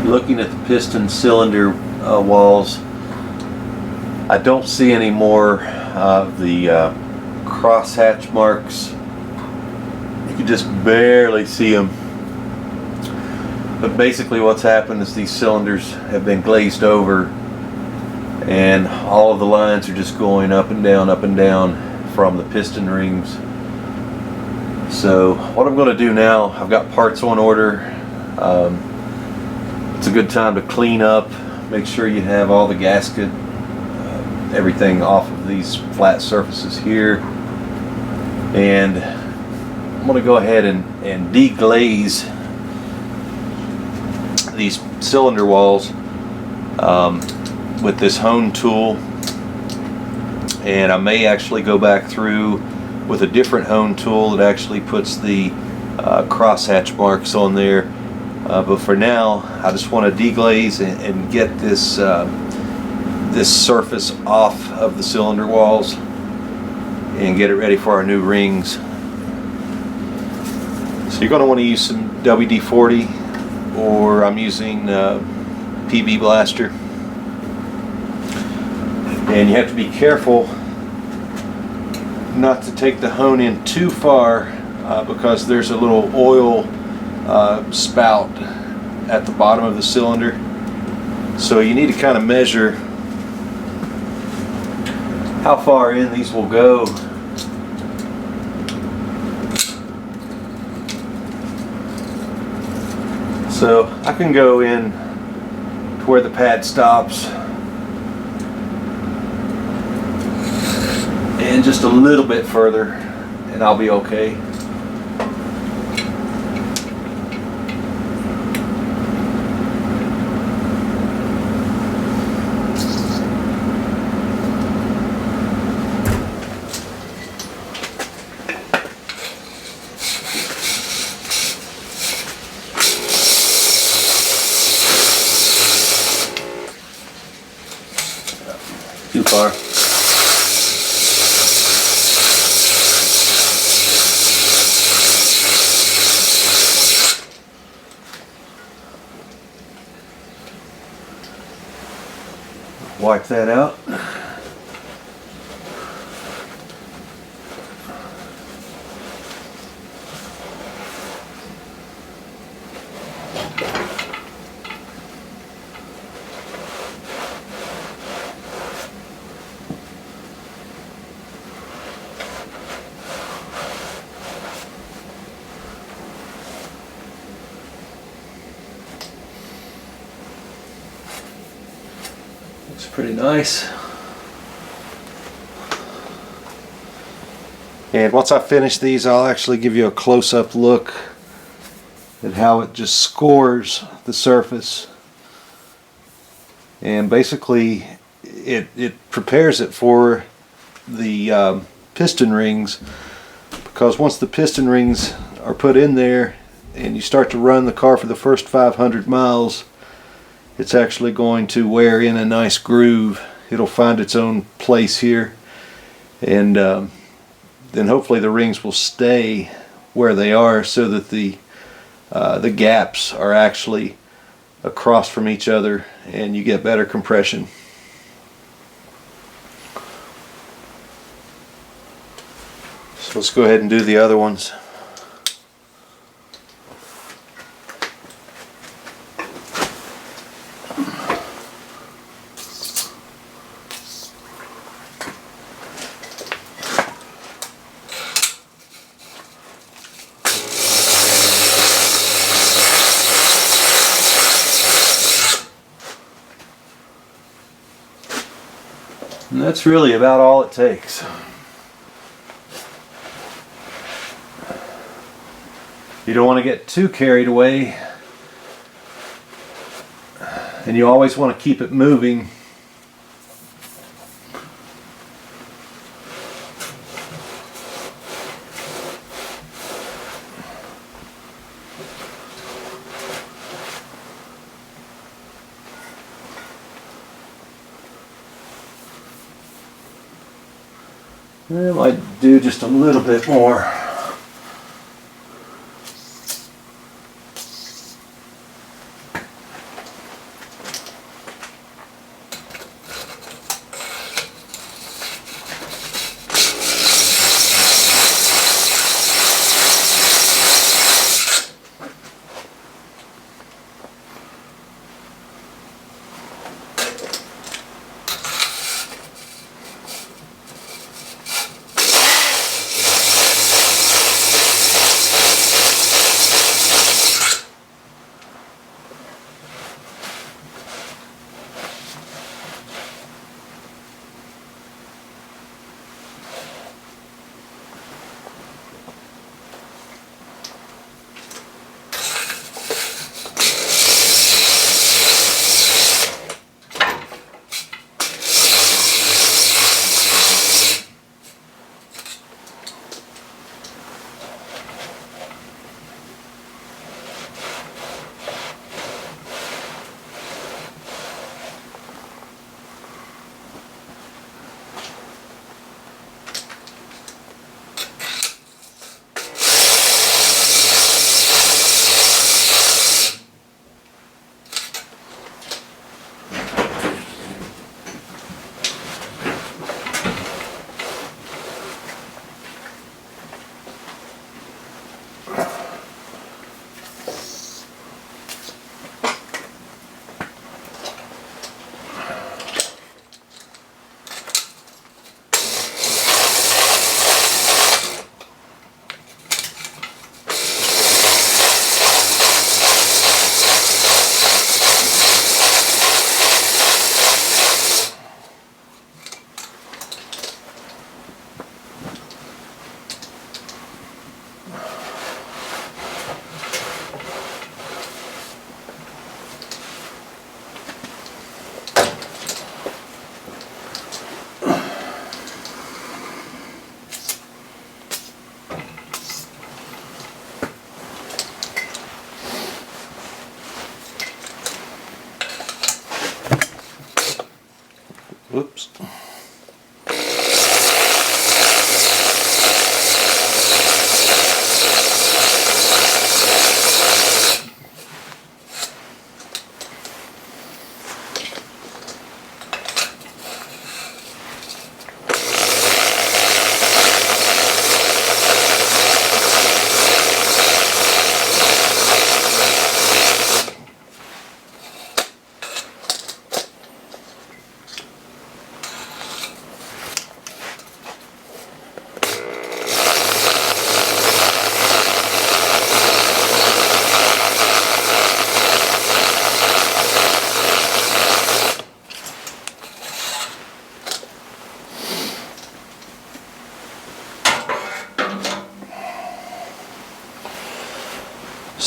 Looking at the piston cylinder walls, I don't see any more of the crosshatch marks. You can just barely see them. But basically what's happened is these cylinders have been glazed over, and all of the lines are just going up and down from the piston rings. So what I'm going to do now, I've got parts on order. It's a good time to clean up, make sure you have all the gasket, everything off of these flat surfaces here. And I'm going to go ahead and deglaze these cylinder walls with this hone tool. And I may actually go back through with a different hone tool that actually puts the crosshatch marks on there. But for now, I just want to deglaze and get this this surface off of the cylinder walls and get it ready for our new rings. So you're going to want to use some WD-40, or I'm using PB Blaster. And you have to be careful not to take the hone in too far because there's a little oil spout at the bottom of the cylinder. So you need to kind of measure how far in these will go. So I can go in to where the pad stops and just a little bit further, and I'll be okay. Too far. Wipe that out. Looks pretty nice. And once I finish these, I'll actually give you a close-up look at how it just scores the surface. And basically it prepares it for the piston rings, because once the piston rings are put in there and you start to run the car for the first 500 miles, it's actually going to wear in a nice groove. It'll find its own place here, and then hopefully the rings will stay where they are, so that the gaps are actually across from each other and you get better compression. So let's go ahead and do the other ones. And that's really about all it takes. You don't want to get too carried away, and you always want to keep it moving. I might do just a little bit more.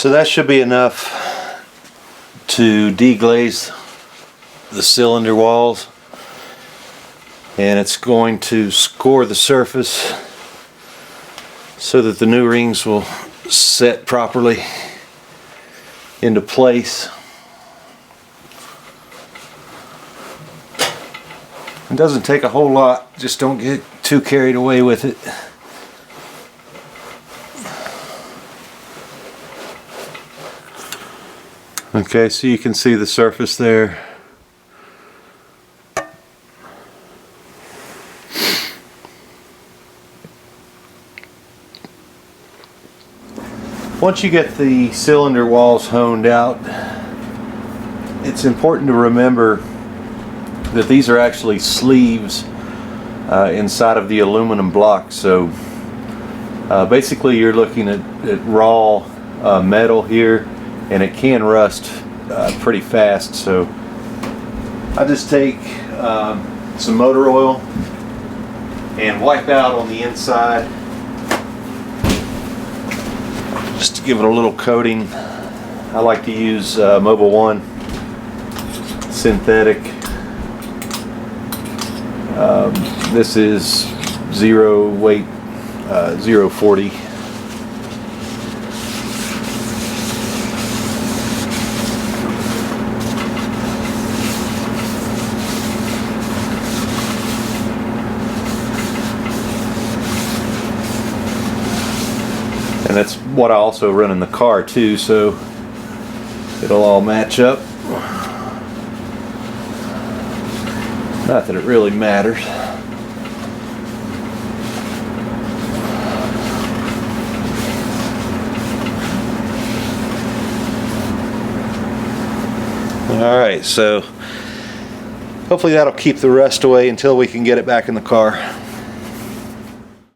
So that should be enough to deglaze the cylinder walls, and it's going to score the surface so that the new rings will set properly into place. It doesn't take a whole lot, just don't get too carried away with it. Okay, so you can see the surface there. Once you get the cylinder walls honed out, it's important to remember that these are actually sleeves inside of the aluminum block. So basically you're looking at raw metal here, and it can rust pretty fast. So I just take some motor oil and wipe out on the inside just to give it a little coating. I like to use Mobil 1 synthetic. This is zero weight, 040. And that's what I also run in the car too, so it'll all match up. Not that it really matters. Alright, so hopefully that'll keep the rust away until we can get it back in the car.